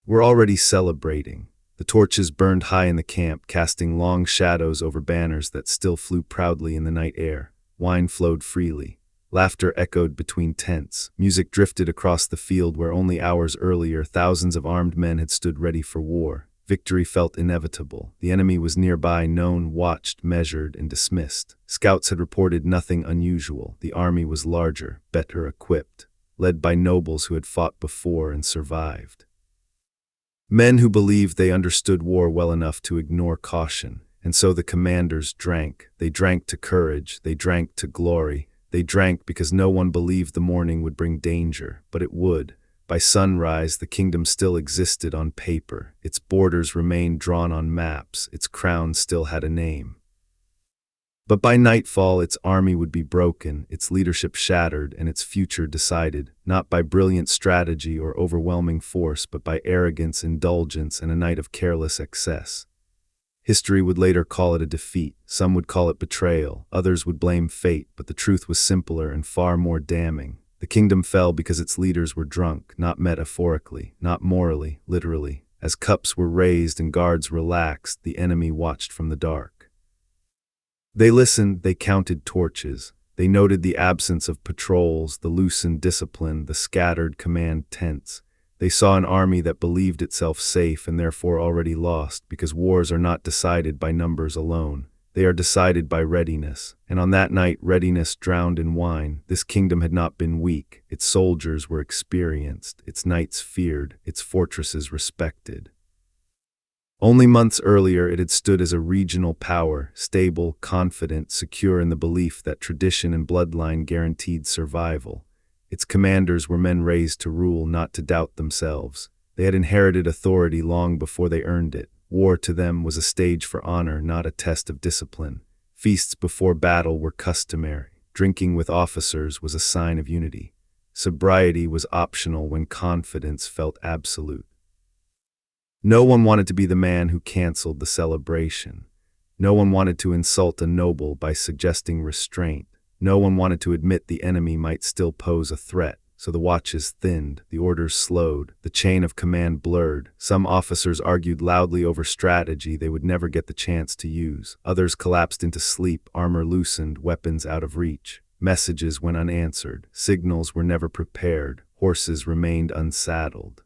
We're already celebrating. The torches burned high in the camp, casting long shadows over banners that still flew proudly in the night air. Wine flowed freely. Laughter echoed between tents. Music drifted across the field where only hours earlier thousands of armed men had stood ready for war. Victory felt inevitable. The enemy was nearby, known, watched, measured, and dismissed. Scouts had reported nothing unusual. The army was larger, better equipped, led by nobles who had fought before and survived. Men who believed they understood war well enough to ignore caution. And so the commanders drank. They drank to courage. They drank to glory. They drank because no one believed the morning would bring danger, but it would. By sunrise, the kingdom still existed on paper. Its borders remained drawn on maps. Its crown still had a name. But by nightfall, its army would be broken, its leadership shattered, and its future decided, not by brilliant strategy or overwhelming force, but by arrogance, indulgence, and a night of careless excess. History would later call it a defeat. Some would call it betrayal. Others would blame fate, but the truth was simpler and far more damning. The kingdom fell because its leaders were drunk, not metaphorically, not morally, literally. As cups were raised and guards relaxed, the enemy watched from the dark. They listened, they counted torches. They noted the absence of patrols, the loosened discipline, the scattered command tents. They saw an army that believed itself safe and therefore already lost, because wars are not decided by numbers alone. They are decided by readiness. And on that night, readiness drowned in wine. This kingdom had not been weak. Its soldiers were experienced. Its knights feared. Its fortresses respected. Only months earlier, it had stood as a regional power, stable, confident, secure in the belief that tradition and bloodline guaranteed survival. Its commanders were men raised to rule, not to doubt themselves. They had inherited authority long before they earned it. War to them was a stage for honor, not a test of discipline. Feasts before battle were customary. Drinking with officers was a sign of unity. Sobriety was optional when confidence felt absolute. No one wanted to be the man who canceled the celebration. No one wanted to insult a noble by suggesting restraint. No one wanted to admit the enemy might still pose a threat. So the watches thinned, the orders slowed, the chain of command blurred. Some officers argued loudly over strategy they would never get the chance to use. Others collapsed into sleep, armor loosened, weapons out of reach. Messages went unanswered. Signals were never prepared. Horses remained unsaddled.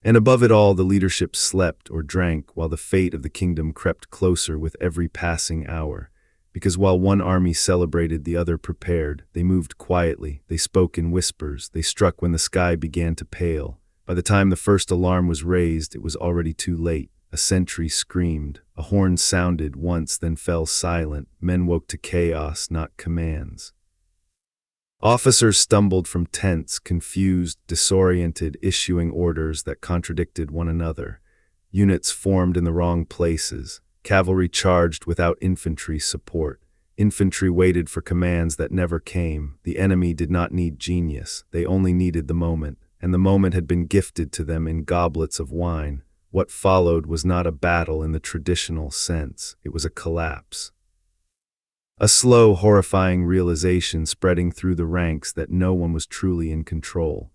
And above it all, the leadership slept or drank while the fate of the kingdom crept closer with every passing hour. Because while one army celebrated, the other prepared. They moved quietly, they spoke in whispers, they struck when the sky began to pale. By the time the first alarm was raised, it was already too late. A sentry screamed, a horn sounded once, then fell silent. Men woke to chaos, not commands. Officers stumbled from tents, confused, disoriented, issuing orders that contradicted one another. Units formed in the wrong places. Cavalry charged without infantry support. Infantry waited for commands that never came. The enemy did not need genius. They only needed the moment, and the moment had been gifted to them in goblets of wine. What followed was not a battle in the traditional sense. It was a collapse. A slow, horrifying realization spreading through the ranks that no one was truly in control,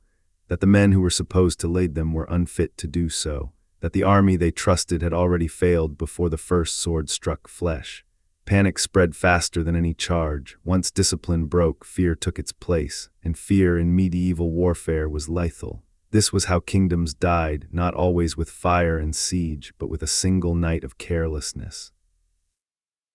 that the men who were supposed to lead them were unfit to do so, that the army they trusted had already failed before the first sword struck flesh. Panic spread faster than any charge. Once discipline broke, fear took its place, and fear in medieval warfare was lethal. This was how kingdoms died, not always with fire and siege, but with a single night of carelessness.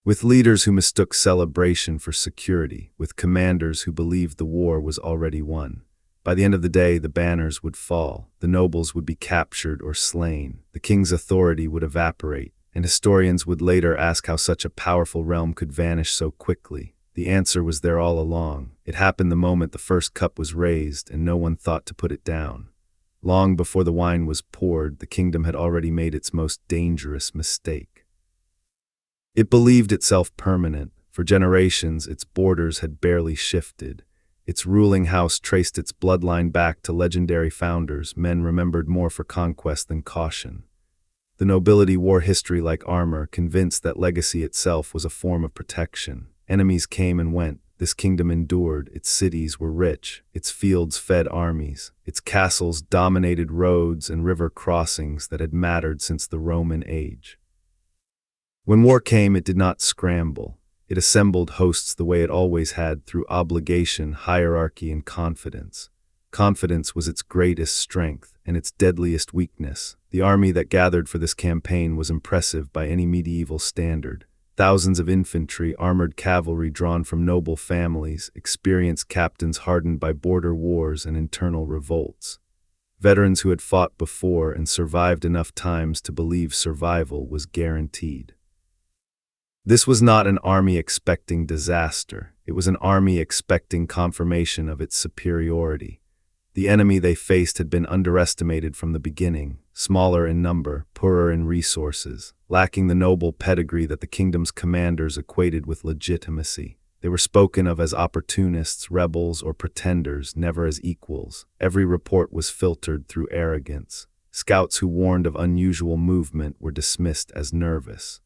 With leaders who mistook celebration for security, with commanders who believed the war was already won. By the end of the day, the banners would fall, the nobles would be captured or slain, the king's authority would evaporate, and historians would later ask how such a powerful realm could vanish so quickly. The answer was there all along. It happened the moment the first cup was raised, and no one thought to put it down. Long before the wine was poured, the kingdom had already made its most dangerous mistake. It believed itself permanent. For generations, its borders had barely shifted. Its ruling house traced its bloodline back to legendary founders, men remembered more for conquest than caution. The nobility wore history like armor, convinced that legacy itself was a form of protection. Enemies came and went, this kingdom endured, its cities were rich, its fields fed armies, its castles dominated roads and river crossings that had mattered since the Roman age. When war came, it did not scramble. It assembled hosts the way it always had, through obligation, hierarchy, and confidence. Confidence was its greatest strength and its deadliest weakness. The army that gathered for this campaign was impressive by any medieval standard. Thousands of infantry, armored cavalry drawn from noble families, experienced captains hardened by border wars and internal revolts. Veterans who had fought before and survived enough times to believe survival was guaranteed. This was not an army expecting disaster. It was an army expecting confirmation of its superiority. The enemy they faced had been underestimated from the beginning, smaller in number, poorer in resources, lacking the noble pedigree that the kingdom's commanders equated with legitimacy. They were spoken of as opportunists, rebels, or pretenders, never as equals. Every report was filtered through arrogance. Scouts who warned of unusual movement were dismissed as nervous.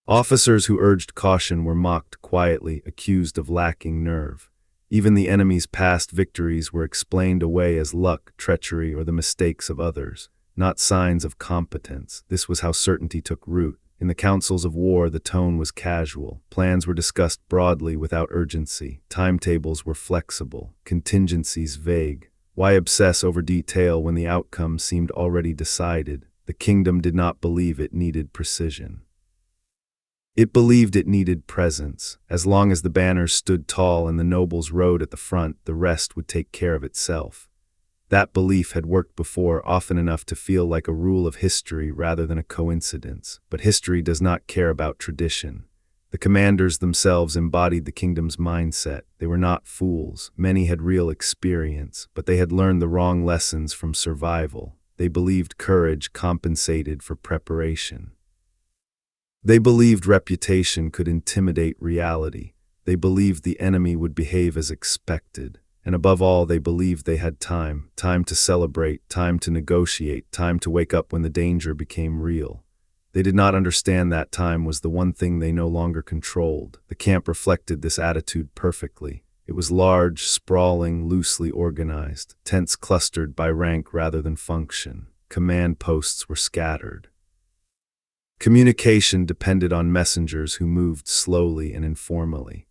Officers who urged caution were mocked quietly, accused of lacking nerve. Even the enemy's past victories were explained away as luck, treachery, or the mistakes of others, not signs of competence. This was how certainty took root. In the councils of war, the tone was casual. Plans were discussed broadly without urgency. Timetables were flexible, contingencies vague. Why obsess over detail when the outcome seemed already decided? The kingdom did not believe it needed precision. It believed it needed presence. As long as the banners stood tall and the nobles rode at the front, the rest would take care of itself. That belief had worked before, often enough to feel like a rule of history rather than a coincidence. But history does not care about tradition. The commanders themselves embodied the kingdom's mindset. They were not fools. Many had real experience, but they had learned the wrong lessons from survival. They believed courage compensated for preparation. They believed reputation could intimidate reality. They believed the enemy would behave as expected. And above all, they believed they had time to celebrate, time to negotiate, time to wake up when the danger became real. They did not understand that time was the one thing they no longer controlled. The camp reflected this attitude perfectly. It was large, sprawling, loosely organized, tents clustered by rank rather than function. Command posts were scattered. Communication depended on messengers who moved slowly and informally.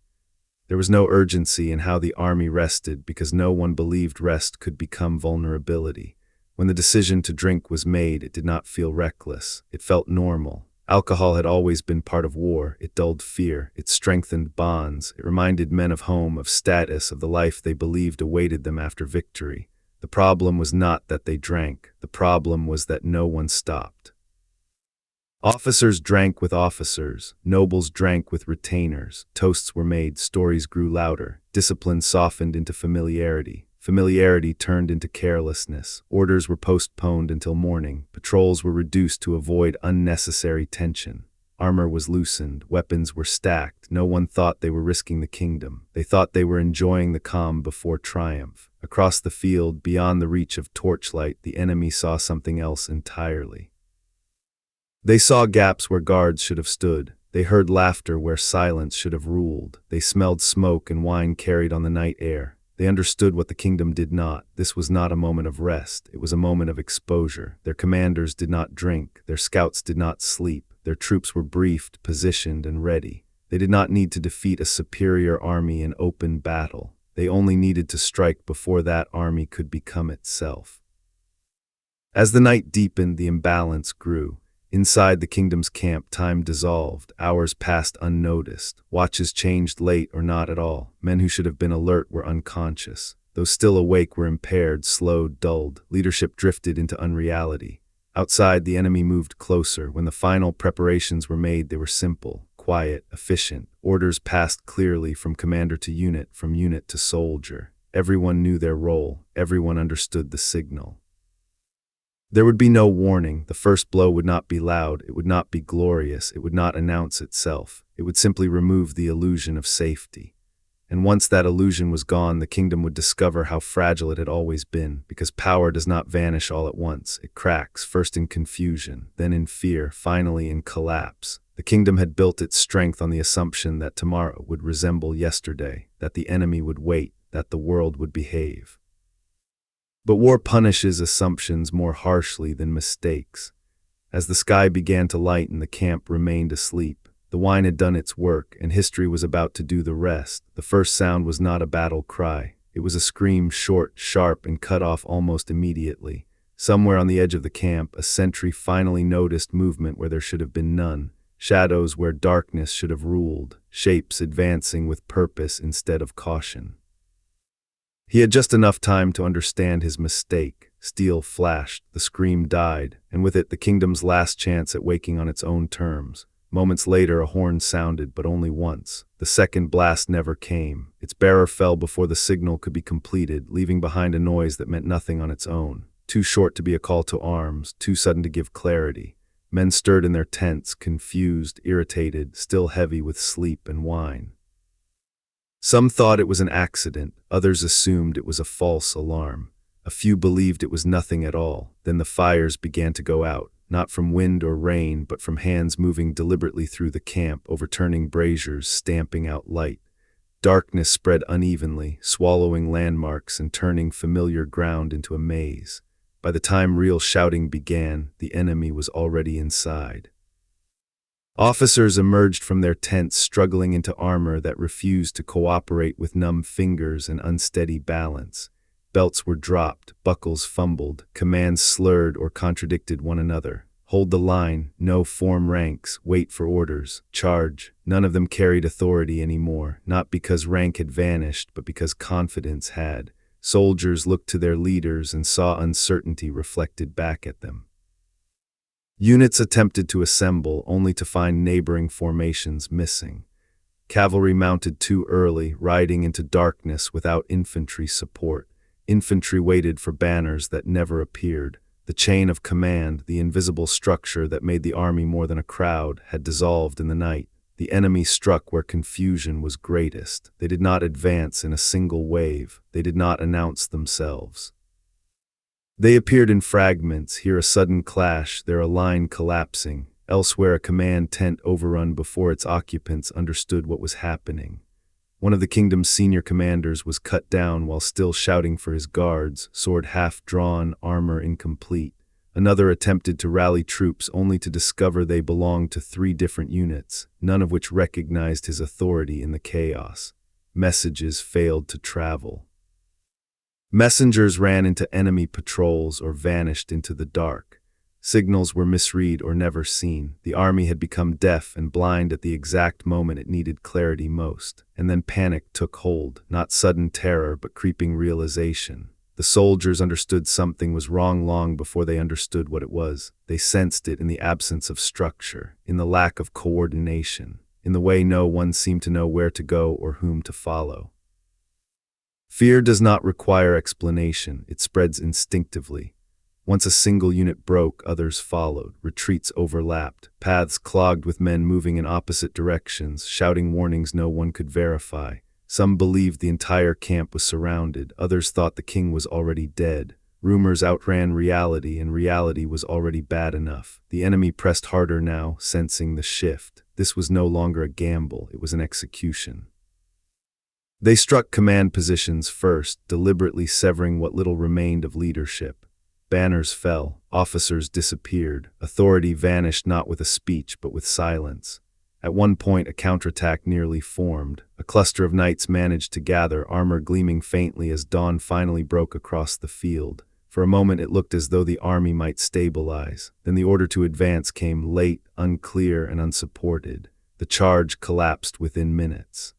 There was no urgency in how the army rested because no one believed rest could become vulnerability. When the decision to drink was made, it did not feel reckless. It felt normal. Alcohol had always been part of war. It dulled fear. It strengthened bonds. It reminded men of home, of status, of the life they believed awaited them after victory. The problem was not that they drank. The problem was that no one stopped. Officers drank with officers, nobles drank with retainers, toasts were made, stories grew louder, discipline softened into familiarity, familiarity turned into carelessness, orders were postponed until morning, patrols were reduced to avoid unnecessary tension, armor was loosened, weapons were stacked, no one thought they were risking the kingdom, they thought they were enjoying the calm before triumph. Across the field, beyond the reach of torchlight, the enemy saw something else entirely. They saw gaps where guards should have stood. They heard laughter where silence should have ruled. They smelled smoke and wine carried on the night air. They understood what the kingdom did not. This was not a moment of rest. It was a moment of exposure. Their commanders did not drink. Their scouts did not sleep. Their troops were briefed, positioned, and ready. They did not need to defeat a superior army in open battle. They only needed to strike before that army could become itself. As the night deepened, the imbalance grew. Inside the kingdom's camp, time dissolved. Hours passed unnoticed. Watches changed late or not at all. Men who should have been alert were unconscious. Those still awake were impaired, slowed, dulled. Leadership drifted into unreality. Outside, the enemy moved closer. When the final preparations were made, they were simple, quiet, efficient. Orders passed clearly from commander to unit, from unit to soldier. Everyone knew their role. Everyone understood the signal. There would be no warning. The first blow would not be loud. It would not be glorious. It would not announce itself. It would simply remove the illusion of safety. And once that illusion was gone, the kingdom would discover how fragile it had always been, because power does not vanish all at once. It cracks, first in confusion, then in fear, finally in collapse. The kingdom had built its strength on the assumption that tomorrow would resemble yesterday, that the enemy would wait, that the world would behave. But war punishes assumptions more harshly than mistakes. As the sky began to lighten, the camp remained asleep. The wine had done its work, and history was about to do the rest. The first sound was not a battle cry. It was a scream, short, sharp, and cut off almost immediately. Somewhere on the edge of the camp, a sentry finally noticed movement where there should have been none. Shadows where darkness should have ruled, shapes advancing with purpose instead of caution. He had just enough time to understand his mistake. Steel flashed, the scream died, and with it the kingdom's last chance at waking on its own terms. Moments later a horn sounded, but only once. The second blast never came. Its bearer fell before the signal could be completed, leaving behind a noise that meant nothing on its own. Too short to be a call to arms, too sudden to give clarity. Men stirred in their tents, confused, irritated, still heavy with sleep and wine. Some thought it was an accident, others assumed it was a false alarm. A few believed it was nothing at all. Then the fires began to go out, not from wind or rain, but from hands moving deliberately through the camp, overturning braziers, stamping out light. Darkness spread unevenly, swallowing landmarks and turning familiar ground into a maze. By the time real shouting began, the enemy was already inside. Officers emerged from their tents, struggling into armor that refused to cooperate with numb fingers and unsteady balance. Belts were dropped, buckles fumbled, commands slurred or contradicted one another. Hold the line, no form ranks, wait for orders, charge. None of them carried authority anymore, not because rank had vanished, but because confidence had. Soldiers looked to their leaders and saw uncertainty reflected back at them. Units attempted to assemble, only to find neighboring formations missing. Cavalry mounted too early, riding into darkness without infantry support. Infantry waited for banners that never appeared. The chain of command, the invisible structure that made the army more than a crowd, had dissolved in the night. The enemy struck where confusion was greatest. They did not advance in a single wave. They did not announce themselves. They appeared in fragments, here a sudden clash, there a line collapsing, elsewhere a command tent overrun before its occupants understood what was happening. One of the kingdom's senior commanders was cut down while still shouting for his guards, sword half-drawn, armor incomplete. Another attempted to rally troops only to discover they belonged to 3 different units, none of which recognized his authority in the chaos. Messages failed to travel. Messengers ran into enemy patrols or vanished into the dark. Signals were misread or never seen. The army had become deaf and blind at the exact moment it needed clarity most. And then panic took hold, not sudden terror but creeping realization. The soldiers understood something was wrong long before they understood what it was. They sensed it in the absence of structure, in the lack of coordination, in the way no one seemed to know where to go or whom to follow. Fear does not require explanation, it spreads instinctively. Once a single unit broke, others followed. Retreats overlapped, paths clogged with men moving in opposite directions, shouting warnings no one could verify. Some believed the entire camp was surrounded, others thought the king was already dead. Rumors outran reality, and reality was already bad enough. The enemy pressed harder now, sensing the shift. This was no longer a gamble, it was an execution. They struck command positions first, deliberately severing what little remained of leadership. Banners fell, officers disappeared, authority vanished not with a speech but with silence. At one point a counterattack nearly formed. A cluster of knights managed to gather, armor gleaming faintly as dawn finally broke across the field. For a moment it looked as though the army might stabilize. Then the order to advance came late, unclear, and unsupported. The charge collapsed within minutes.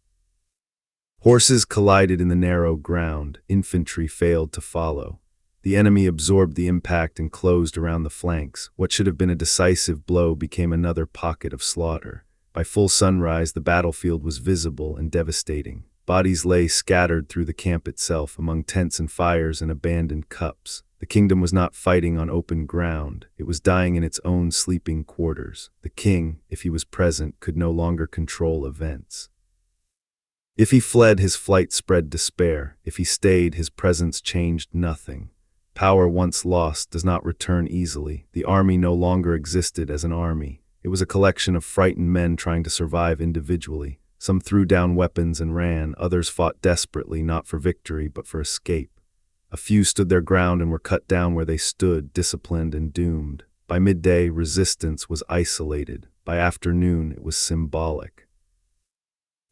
Horses collided in the narrow ground. Infantry failed to follow. The enemy absorbed the impact and closed around the flanks. What should have been a decisive blow became another pocket of slaughter. By full sunrise, the battlefield was visible and devastating. Bodies lay scattered through the camp itself, among tents and fires and abandoned cups. The kingdom was not fighting on open ground. It was dying in its own sleeping quarters. The king, if he was present, could no longer control events. If he fled, his flight spread despair. If he stayed, his presence changed nothing. Power once lost does not return easily. The army no longer existed as an army. It was a collection of frightened men trying to survive individually. Some threw down weapons and ran, others fought desperately, not for victory, but for escape. A few stood their ground and were cut down where they stood, disciplined and doomed. By midday, resistance was isolated. By afternoon, it was symbolic.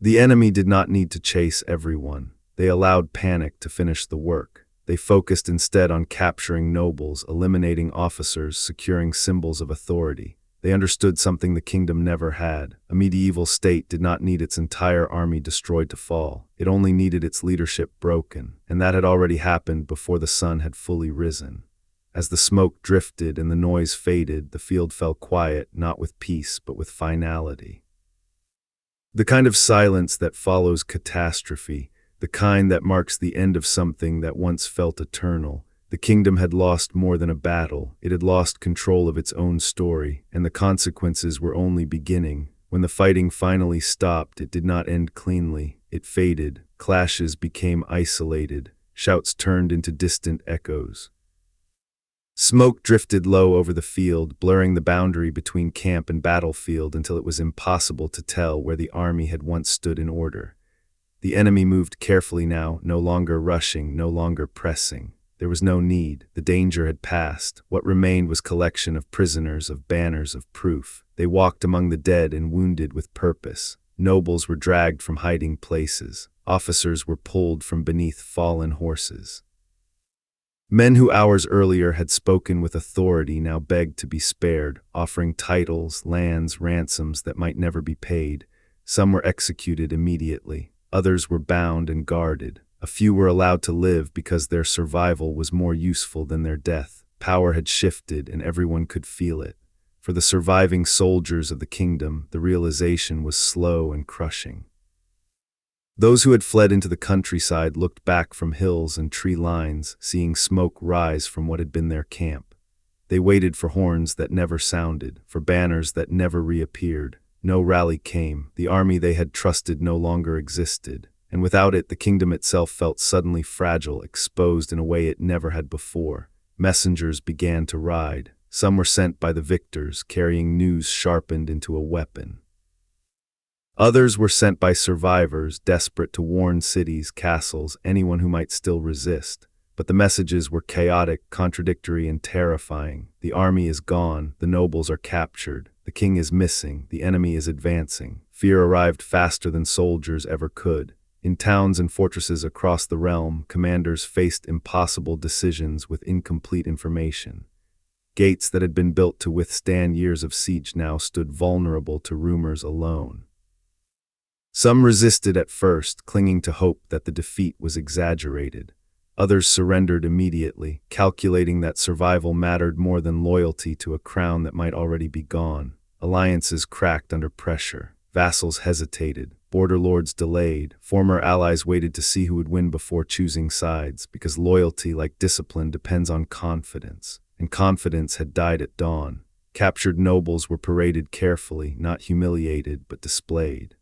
The enemy did not need to chase everyone. They allowed panic to finish the work. They focused instead on capturing nobles, eliminating officers, securing symbols of authority. They understood something the kingdom never had. A medieval state did not need its entire army destroyed to fall. It only needed its leadership broken, and that had already happened before the sun had fully risen. As the smoke drifted and the noise faded, the field fell quiet, not with peace, but with finality. The kind of silence that follows catastrophe, the kind that marks the end of something that once felt eternal. The kingdom had lost more than a battle. It had lost control of its own story, and the consequences were only beginning. When the fighting finally stopped, it did not end cleanly. It faded. Clashes became isolated. Shouts turned into distant echoes. Smoke drifted low over the field, blurring the boundary between camp and battlefield until it was impossible to tell where the army had once stood in order. The enemy moved carefully now, no longer rushing, no longer pressing. There was no need. The danger had passed. What remained was collection of prisoners, of banners, of proof. They walked among the dead and wounded with purpose. Nobles were dragged from hiding places. Officers were pulled from beneath fallen horses. Men who hours earlier had spoken with authority now begged to be spared, offering titles, lands, ransoms that might never be paid. Some were executed immediately. Others were bound and guarded. A few were allowed to live because their survival was more useful than their death. Power had shifted and everyone could feel it. For the surviving soldiers of the kingdom, the realization was slow and crushing. Those who had fled into the countryside looked back from hills and tree lines, seeing smoke rise from what had been their camp. They waited for horns that never sounded, for banners that never reappeared. No rally came. The army they had trusted no longer existed. And without it, the kingdom itself felt suddenly fragile, exposed in a way it never had before. Messengers began to ride. Some were sent by the victors, carrying news sharpened into a weapon. Others were sent by survivors, desperate to warn cities, castles, anyone who might still resist. But the messages were chaotic, contradictory, and terrifying. The army is gone, the nobles are captured, the king is missing, the enemy is advancing. Fear arrived faster than soldiers ever could. In towns and fortresses across the realm, commanders faced impossible decisions with incomplete information. Gates that had been built to withstand years of siege now stood vulnerable to rumors alone. Some resisted at first, clinging to hope that the defeat was exaggerated. Others surrendered immediately, calculating that survival mattered more than loyalty to a crown that might already be gone. Alliances cracked under pressure. Vassals hesitated. Border lords delayed. Former allies waited to see who would win before choosing sides, because loyalty, like discipline, depends on confidence. And confidence had died at dawn. Captured nobles were paraded carefully, not humiliated, but displayed.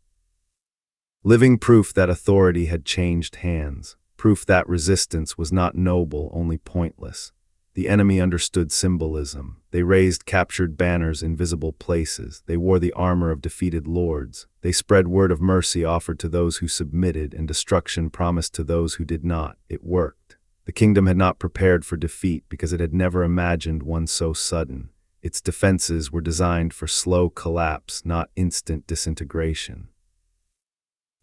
Living proof that authority had changed hands. Proof that resistance was not noble, only pointless. The enemy understood symbolism. They raised captured banners in visible places. They wore the armor of defeated lords. They spread word of mercy offered to those who submitted and destruction promised to those who did not. It worked. The kingdom had not prepared for defeat because it had never imagined one so sudden. Its defenses were designed for slow collapse, not instant disintegration.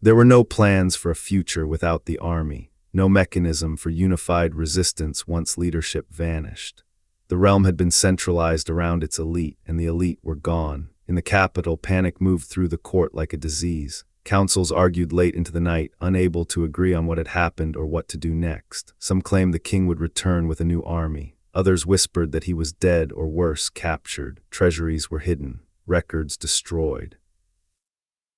There were no plans for a future without the army. No mechanism for unified resistance once leadership vanished. The realm had been centralized around its elite, and the elite were gone. In the capital, panic moved through the court like a disease. Councils argued late into the night, unable to agree on what had happened or what to do next. Some claimed the king would return with a new army. Others whispered that he was dead or worse, captured. Treasuries were hidden, records destroyed.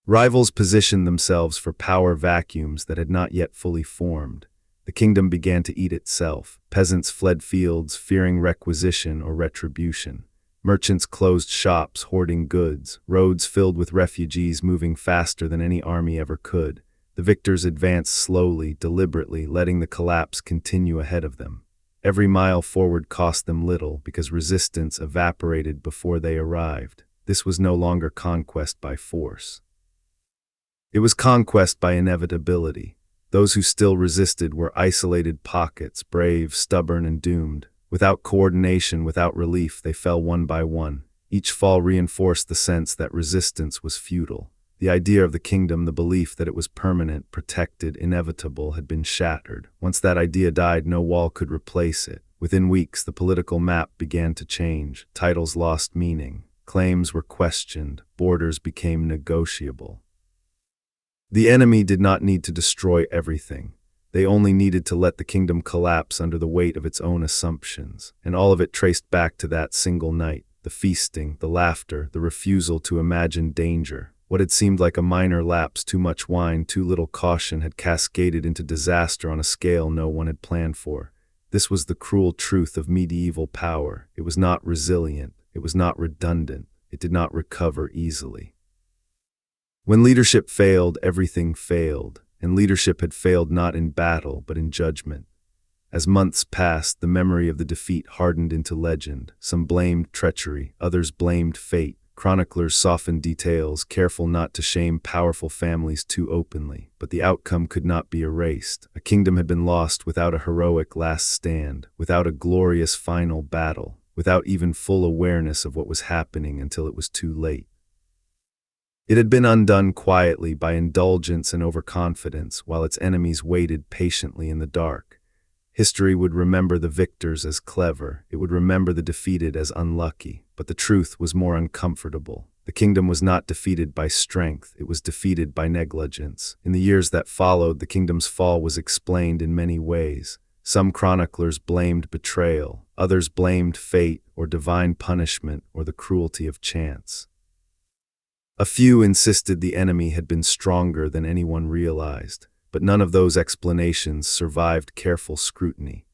Rivals positioned themselves for power vacuums that had not yet fully formed. The kingdom began to eat itself. Peasants fled fields, fearing requisition or retribution. Merchants closed shops, hoarding goods. Roads filled with refugees moving faster than any army ever could. The victors advanced slowly, deliberately, letting the collapse continue ahead of them. Every mile forward cost them little because resistance evaporated before they arrived. This was no longer conquest by force. It was conquest by inevitability. Those who still resisted were isolated pockets, brave, stubborn, and doomed. Without coordination, without relief, they fell one by one. Each fall reinforced the sense that resistance was futile. The idea of the kingdom, the belief that it was permanent, protected, inevitable, had been shattered. Once that idea died, no wall could replace it. Within weeks, the political map began to change. Titles lost meaning. Claims were questioned. Borders became negotiable. The enemy did not need to destroy everything. They only needed to let the kingdom collapse under the weight of its own assumptions, and all of it traced back to that single night. The feasting, the laughter, the refusal to imagine danger. What had seemed like a minor lapse, too much wine, too little caution, had cascaded into disaster on a scale no one had planned for. This was the cruel truth of medieval power. It was not resilient. It was not redundant. It did not recover easily. When leadership failed, everything failed, and leadership had failed not in battle, but in judgment. As months passed, the memory of the defeat hardened into legend. Some blamed treachery, others blamed fate. Chroniclers softened details, careful not to shame powerful families too openly. But the outcome could not be erased. A kingdom had been lost without a heroic last stand, without a glorious final battle, without even full awareness of what was happening until it was too late. It had been undone quietly by indulgence and overconfidence, while its enemies waited patiently in the dark. History would remember the victors as clever. It would remember the defeated as unlucky. But the truth was more uncomfortable. The kingdom was not defeated by strength. It was defeated by negligence. In the years that followed, the kingdom's fall was explained in many ways. Some chroniclers blamed betrayal. Others blamed fate or divine punishment or the cruelty of chance. A few insisted the enemy had been stronger than anyone realized, but none of those explanations survived careful scrutiny.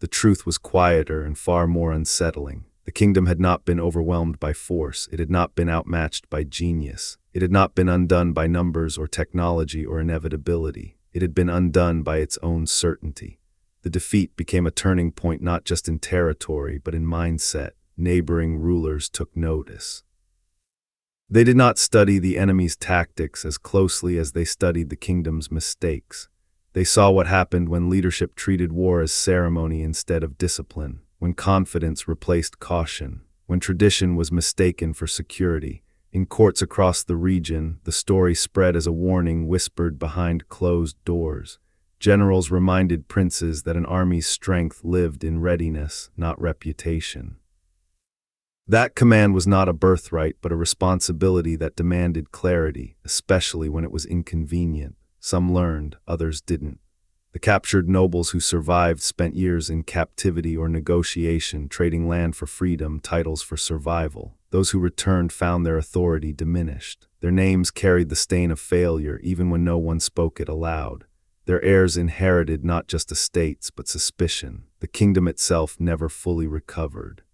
The truth was quieter and far more unsettling. The kingdom had not been overwhelmed by force. It had not been outmatched by genius. It had not been undone by numbers or technology or inevitability. It had been undone by its own certainty. The defeat became a turning point not just in territory, but in mindset. Neighboring rulers took notice. They did not study the enemy's tactics as closely as they studied the kingdom's mistakes. They saw what happened when leadership treated war as ceremony instead of discipline, when confidence replaced caution, when tradition was mistaken for security. In courts across the region, the story spread as a warning whispered behind closed doors. Generals reminded princes that an army's strength lived in readiness, not reputation. That command was not a birthright, but a responsibility that demanded clarity, especially when it was inconvenient. Some learned, others didn't. The captured nobles who survived spent years in captivity or negotiation, trading land for freedom, titles for survival. Those who returned found their authority diminished. Their names carried the stain of failure, even when no one spoke it aloud. Their heirs inherited not just estates, but suspicion. The kingdom itself never fully recovered.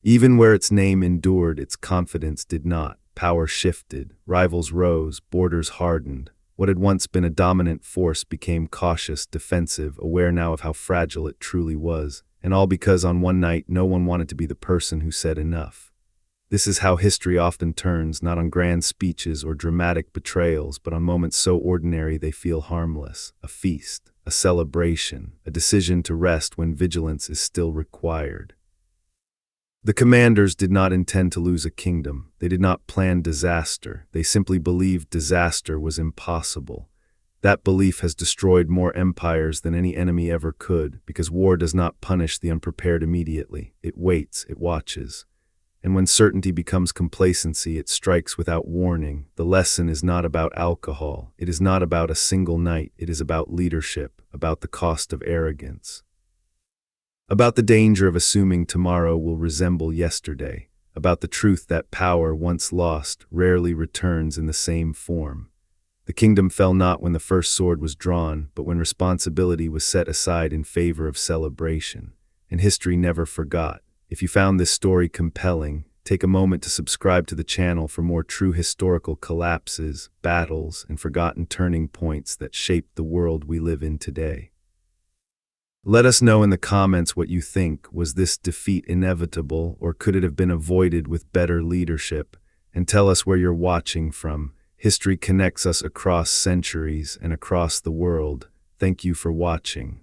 Even where its name endured, its confidence did not. Power shifted, rivals rose, borders hardened. What had once been a dominant force became cautious, defensive, aware now of how fragile it truly was. And all because on one night no one wanted to be the person who said enough. This is how history often turns, not on grand speeches or dramatic betrayals, but on moments so ordinary they feel harmless. A feast, a celebration, a decision to rest when vigilance is still required. The commanders did not intend to lose a kingdom. They did not plan disaster. They simply believed disaster was impossible. That belief has destroyed more empires than any enemy ever could, because war does not punish the unprepared immediately. It waits, it watches. And when certainty becomes complacency, it strikes without warning. The lesson is not about alcohol. It is not about a single night. It is about leadership, about the cost of arrogance. About the danger of assuming tomorrow will resemble yesterday, about the truth that power, once lost, rarely returns in the same form. The kingdom fell not when the first sword was drawn, but when responsibility was set aside in favor of celebration. And history never forgot. If you found this story compelling, take a moment to subscribe to the channel for more true historical collapses, battles, and forgotten turning points that shaped the world we live in today. Let us know in the comments what you think. Was this defeat inevitable, or could it have been avoided with better leadership? And tell us where you're watching from. History connects us across centuries and across the world. Thank you for watching.